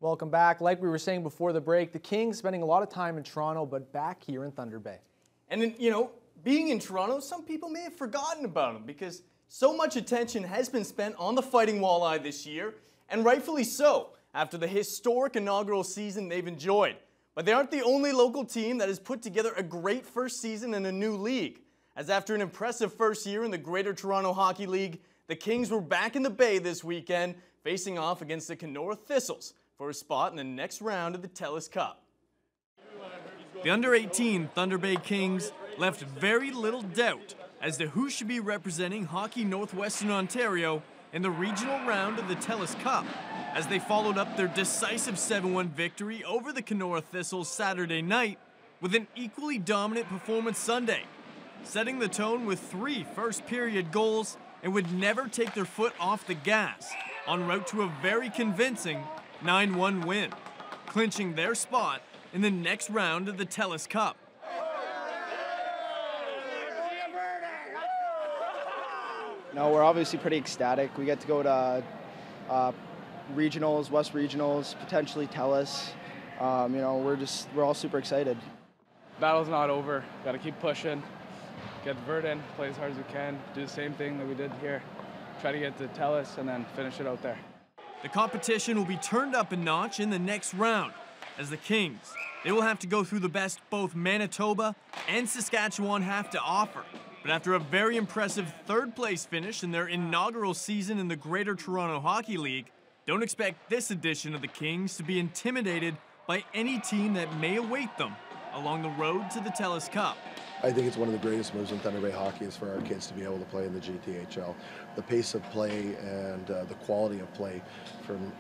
Welcome back. Like we were saying before the break, the Kings spending a lot of time in Toronto, but back here in Thunder Bay. And, being in Toronto, some people may have forgotten about them because so much attention has been spent on the Fighting Walleye this year, and rightfully so, after the historic inaugural season they've enjoyed. But they aren't the only local team that has put together a great first season in a new league, as after an impressive first year in the Greater Toronto Hockey League, the Kings were back in the Bay this weekend, facing off against the Kenora Thistles for a spot in the next round of the TELUS Cup. The under-18 Thunder Bay Kings left very little doubt as to who should be representing Hockey Northwestern Ontario in the regional round of the TELUS Cup, as they followed up their decisive 7-1 victory over the Kenora Thistles Saturday night with an equally dominant performance Sunday, setting the tone with 3 first-period goals and would never take their foot off the gas, en route to a very convincing 9-1 win, clinching their spot in the next round of the TELUS Cup. No, we're obviously pretty ecstatic. We get to go to regionals, West Regionals, potentially TELUS. We're all super excited. Battle's not over. Got to keep pushing, get the vert in, play as hard as we can, do the same thing that we did here. Try to get to TELUS and then finish it out there. The competition will be turned up a notch in the next round, as the Kings, they will have to go through the best both Manitoba and Saskatchewan have to offer. But after a very impressive third-place finish in their inaugural season in the Greater Toronto Hockey League, don't expect this edition of the Kings to be intimidated by any team that may await them along the road to the TELUS Cup. I think it's one of the greatest moves in Thunder Bay hockey is for our kids to be able to play in the GTHL. The pace of play and the quality of play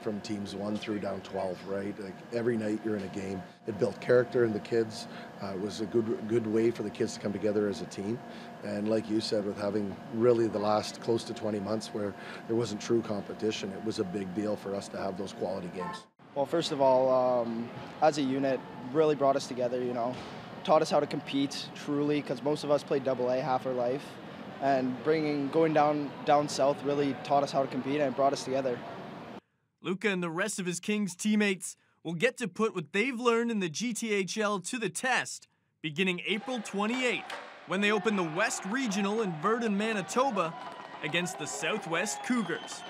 from teams 1 through down 12, right? Like every night you're in a game. It built character in the kids. It was a good way for the kids to come together as a team. And like you said, with having really the last close to 20 months where there wasn't true competition, it was a big deal for us to have those quality games. Well, first of all, as a unit, really brought us together, taught us how to compete truly, because most of us played AA half our life, and going down south really taught us how to compete, and it brought us together. Luca and the rest of his Kings teammates will get to put what they've learned in the GTHL to the test beginning April 28th, when they open the West Regional in Verdun, Manitoba against the Southwest Cougars.